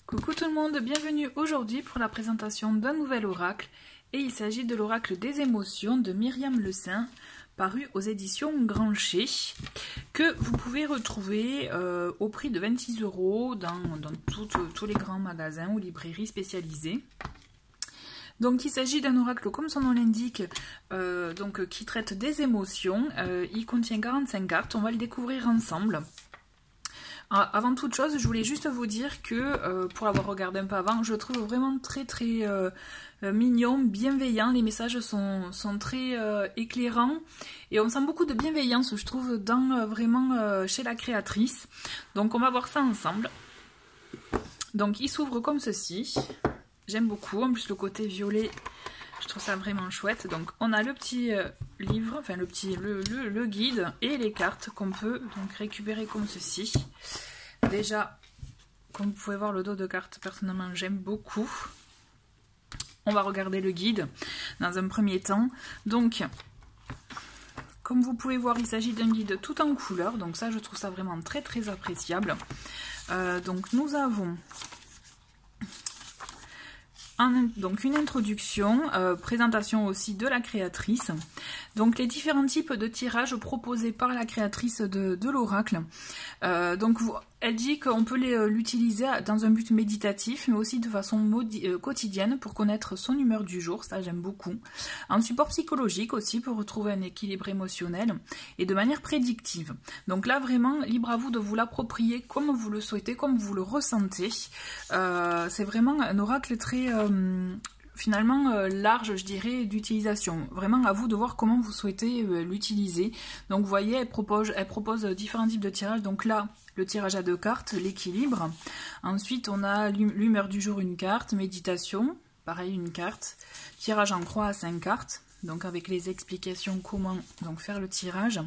Coucou tout le monde, bienvenue aujourd'hui pour la présentation d'un nouvel oracle. Et il s'agit de l'oracle des émotions de Myriam Le Saint, paru aux éditions Grancher, que vous pouvez retrouver au prix de 26 € dans tous les grands magasins ou librairies spécialisées. Donc il s'agit d'un oracle comme son nom l'indique, qui traite des émotions. Il contient 45 cartes, on va le découvrir ensemble. Avant toute chose, je voulais juste vous dire que, pour l'avoir regardé un peu avant, je le trouve vraiment très mignon, bienveillant. Les messages sont très éclairants et on sent beaucoup de bienveillance, je trouve, vraiment chez la créatrice. Donc on va voir ça ensemble. Donc il s'ouvre comme ceci. J'aime beaucoup, en plus le côté violet, je trouve ça vraiment chouette. Donc on a le petit livre, enfin le guide et les cartes qu'on peut donc récupérer comme ceci. Déjà, comme vous pouvez voir, le dos de carte, personnellement j'aime beaucoup. On va regarder le guide dans un premier temps. Donc, comme vous pouvez voir, il s'agit d'un guide tout en couleur. Donc ça, je trouve ça vraiment très appréciable. Donc nous avons une introduction, présentation aussi de la créatrice. Donc les différents types de tirages proposés par la créatrice de l'oracle. Elle dit qu'on peut l'utiliser dans un but méditatif, mais aussi de façon quotidienne pour connaître son humeur du jour, ça j'aime beaucoup. Un support psychologique aussi pour retrouver un équilibre émotionnel et de manière prédictive. Donc là vraiment, libre à vous de vous l'approprier comme vous le souhaitez, comme vous le ressentez. C'est vraiment un oracle très... finalement large, je dirais, d'utilisation. Vraiment à vous de voir comment vous souhaitez l'utiliser. Donc vous voyez, elle propose différents types de tirages. Donc là, le tirage à 2 cartes, l'équilibre. Ensuite, on a l'humeur du jour, une carte. Méditation, pareil, une carte. Tirage en croix à 5 cartes. Donc avec les explications comment donc faire le tirage.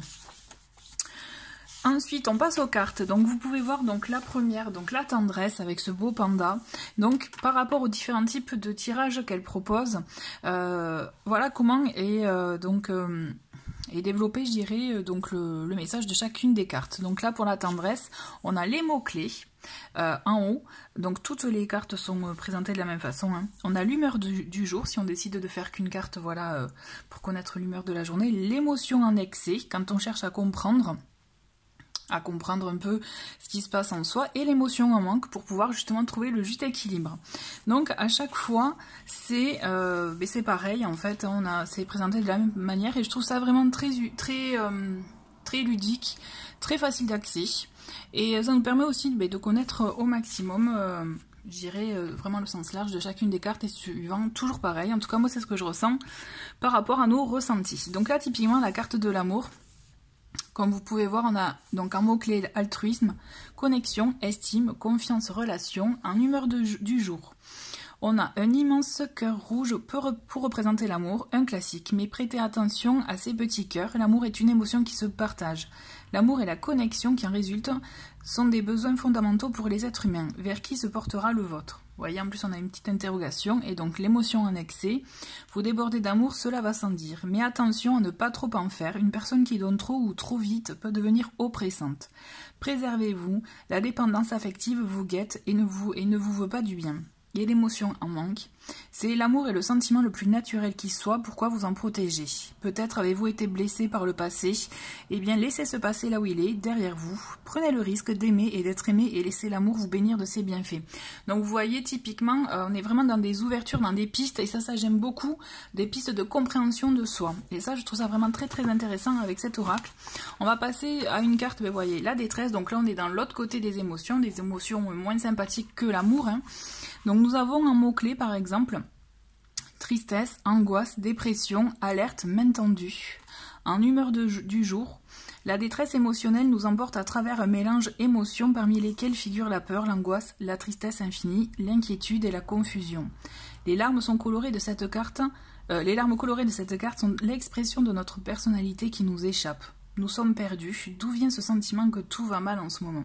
Ensuite, on passe aux cartes. Donc, vous pouvez voir donc la première, donc la tendresse avec ce beau panda. Donc, par rapport aux différents types de tirages qu'elle propose, voilà comment est développé, je dirais, donc le message de chacune des cartes. Donc là, pour la tendresse, on a les mots-clés en haut. Donc, toutes les cartes sont présentées de la même façon. Hein. On a l'humeur du jour, si on décide de faire qu'une carte, voilà, pour connaître l'humeur de la journée. L'émotion en excès, quand on cherche à comprendre un peu ce qui se passe en soi, et l'émotion en manque pour pouvoir justement trouver le juste équilibre. Donc à chaque fois c'est pareil en fait, c'est présenté de la même manière et je trouve ça vraiment très ludique, très facile d'accès et ça nous permet aussi de connaître au maximum je dirais vraiment le sens large de chacune des cartes et suivant toujours pareil. En tout cas moi c'est ce que je ressens par rapport à nos ressentis. Donc là typiquement la carte de l'amour. Comme vous pouvez voir, on a donc un mot-clé altruisme, connexion, estime, confiance, relation, en humeur du jour. On a un immense cœur rouge pour représenter l'amour, un classique, mais prêtez attention à ces petits cœurs, l'amour est une émotion qui se partage. L'amour et la connexion qui en résultent sont des besoins fondamentaux pour les êtres humains. Vers qui se portera le vôtre? Vous voyez, en plus on a une petite interrogation, et donc l'émotion en excès. Vous débordez d'amour, cela va sans dire. Mais attention à ne pas trop en faire, une personne qui donne trop ou trop vite peut devenir oppressante. Préservez-vous, la dépendance affective vous guette et ne vous veut pas du bien. Et l'émotion en manque. C'est l'amour et le sentiment le plus naturel qui soit, pourquoi vous en protéger? Peut-être avez-vous été blessé par le passé, eh bien laissez ce passé là où il est, derrière vous. Prenez le risque d'aimer et d'être aimé et laissez l'amour vous bénir de ses bienfaits. Donc vous voyez typiquement, on est vraiment dans des ouvertures, dans des pistes, et ça j'aime beaucoup, des pistes de compréhension de soi. Et ça je trouve ça vraiment très intéressant avec cet oracle. On va passer à une carte, vous voyez, la détresse, donc là on est dans l'autre côté des émotions moins sympathiques que l'amour. Hein. Donc nous avons un mot-clé par exemple, tristesse, angoisse, dépression, alerte, main tendue. En humeur du jour, la détresse émotionnelle nous emporte à travers un mélange d'émotions parmi lesquelles figurent la peur, l'angoisse, la tristesse infinie, l'inquiétude et la confusion. Les larmes colorées de cette carte sont l'expression de notre personnalité qui nous échappe. Nous sommes perdus. D'où vient ce sentiment que tout va mal en ce moment?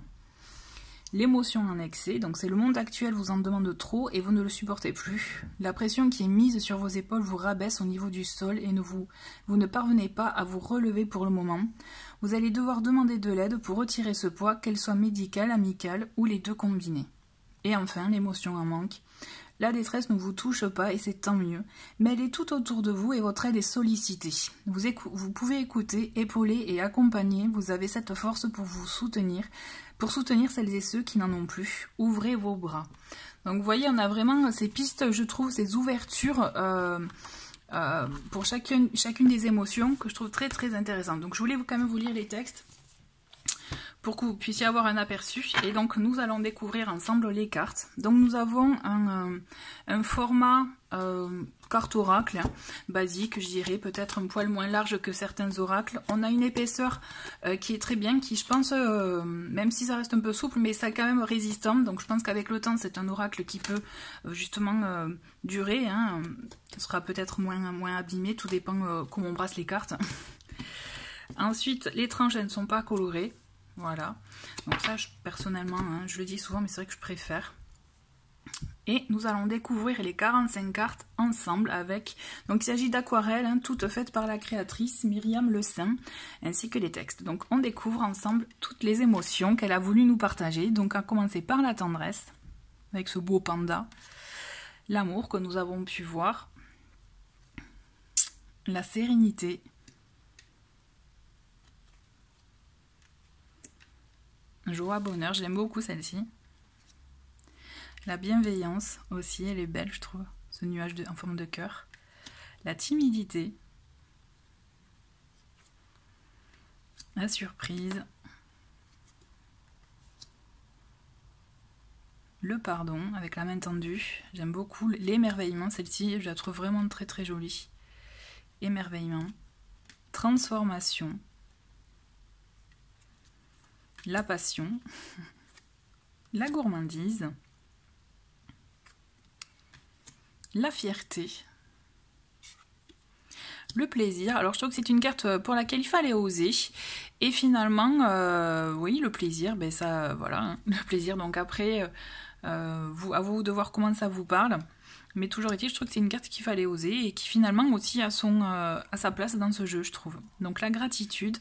L'émotion en excès, donc c'est le monde actuel vous en demande trop et vous ne le supportez plus. La pression qui est mise sur vos épaules vous rabaisse au niveau du sol et vous ne parvenez pas à vous relever pour le moment. Vous allez devoir demander de l'aide pour retirer ce poids, qu'elle soit médicale, amicale ou les deux combinés. Et enfin, l'émotion en manque. La détresse ne vous touche pas et c'est tant mieux, mais elle est tout autour de vous et votre aide est sollicitée. Vous pouvez écouter, épauler et accompagner, vous avez cette force pour vous soutenir, pour soutenir celles et ceux qui n'en ont plus. Ouvrez vos bras. Donc vous voyez, on a vraiment ces pistes, je trouve, ces ouvertures pour chacune des émotions que je trouve très très intéressantes. Donc je voulais quand même vous lire les textes pour que vous puissiez avoir un aperçu. Et donc nous allons découvrir ensemble les cartes. Donc nous avons un format carte oracle basique, je dirais, peut-être un poil moins large que certains oracles. On a une épaisseur qui est très bien, qui je pense, même si ça reste un peu souple, mais ça est quand même résistant. Donc je pense qu'avec le temps, c'est un oracle qui peut justement durer. Hein. Ça sera peut-être moins abîmé, tout dépend comment on brasse les cartes. Ensuite, les tranches, elles ne sont pas colorées. Voilà, donc ça, personnellement, hein, je le dis souvent, mais c'est vrai que je préfère. Et nous allons découvrir les 45 cartes ensemble avec... Donc il s'agit d'aquarelles, hein, toutes faites par la créatrice Myriam Le Saint, ainsi que les textes. Donc on découvre ensemble toutes les émotions qu'elle a voulu nous partager. Donc à commencer par la tendresse, avec ce beau panda. L'amour que nous avons pu voir. La sérénité. Joie, bonheur, j'aime beaucoup celle-ci. La bienveillance aussi, elle est belle, je trouve, ce nuage en forme de cœur. La timidité. La surprise. Le pardon, avec la main tendue. J'aime beaucoup l'émerveillement, celle-ci, je la trouve vraiment très très jolie. Émerveillement. Transformation. La passion, la gourmandise, la fierté, le plaisir. Alors je trouve que c'est une carte pour laquelle il fallait oser. Et finalement, oui, le plaisir, ben ça, voilà, hein, le plaisir. Donc après, à vous de voir comment ça vous parle. Mais toujours est-il, je trouve que c'est une carte qu'il fallait oser et qui finalement aussi a sa place dans ce jeu, je trouve. Donc la gratitude.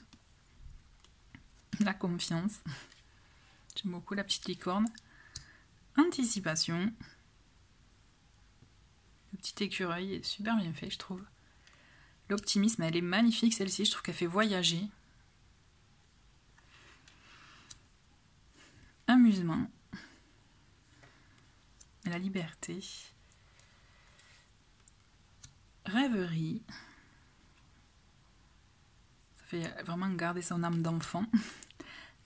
La confiance. J'aime beaucoup la petite licorne. Anticipation. Le petit écureuil est super bien fait, je trouve. L'optimisme, elle est magnifique celle-ci. Je trouve qu'elle fait voyager. Amusement. La liberté. Rêverie. Ça fait vraiment garder son âme d'enfant.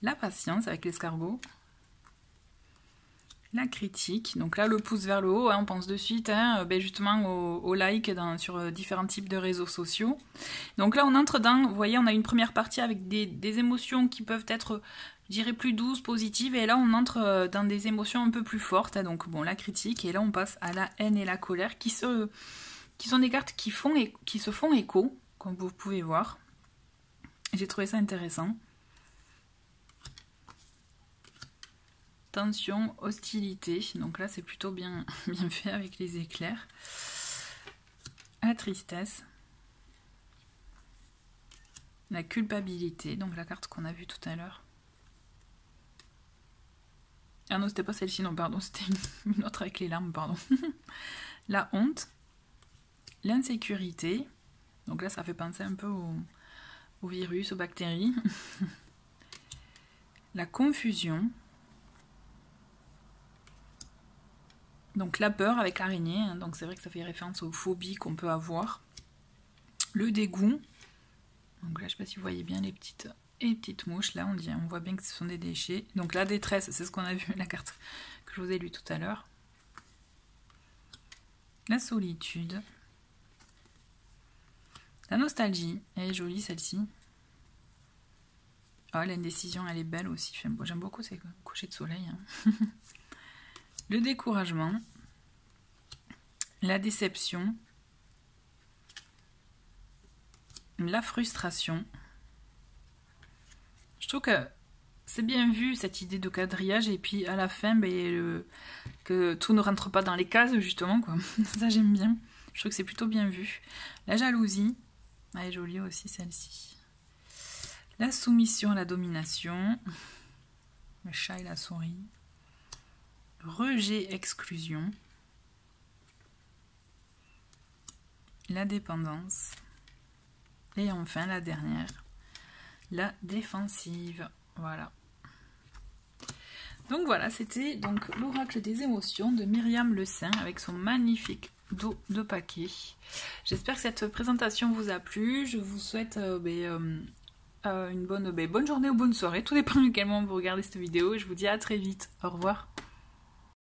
La patience avec l'escargot. La critique. Donc là, le pouce vers le haut, hein, on pense de suite ben justement au like sur différents types de réseaux sociaux. Donc là, on entre dans, vous voyez, on a une première partie avec des émotions qui peuvent être, je dirais, plus douces, positives. Et là, on entre dans des émotions un peu plus fortes. Hein, donc bon, la critique. Et là, on passe à la haine et la colère qui sont des cartes qui se font écho, comme vous pouvez voir. J'ai trouvé ça intéressant. Tension, hostilité. Donc là, c'est plutôt bien fait avec les éclairs. La tristesse. La culpabilité. Donc la carte qu'on a vue tout à l'heure. Ah non, c'était pas celle-ci, non, pardon. C'était une autre avec les larmes, pardon. La honte. L'insécurité. Donc là, ça fait penser un peu au virus, aux bactéries. La confusion. Donc la peur avec l'araignée, hein, donc c'est vrai que ça fait référence aux phobies qu'on peut avoir. Le dégoût. Donc là, je ne sais pas si vous voyez bien les petites mouches. Là, on voit bien que ce sont des déchets. Donc la détresse, c'est ce qu'on a vu, la carte que je vous ai lue tout à l'heure. La solitude. La nostalgie, elle est jolie celle-ci. Ah, l'indécision, elle est belle aussi. J'aime beaucoup ces couchers de soleil. Hein. Le découragement. La déception. La frustration. Je trouve que c'est bien vu cette idée de quadrillage et puis à la fin, ben, que tout ne rentre pas dans les cases justement, quoi. Ça j'aime bien. Je trouve que c'est plutôt bien vu. La jalousie. Elle est jolie aussi celle-ci. La soumission à la domination. Le chat et la souris. rejet, exclusion, la dépendance, et enfin la dernière, la défensive. Voilà. Donc voilà, c'était donc l'oracle des émotions de Myriam Le Saint avec son magnifique dos de paquet. J'espère que cette présentation vous a plu. Je vous souhaite une bonne journée ou bonne soirée. Tout dépend de quel moment vous regardez cette vidéo. Je vous dis à très vite. Au revoir.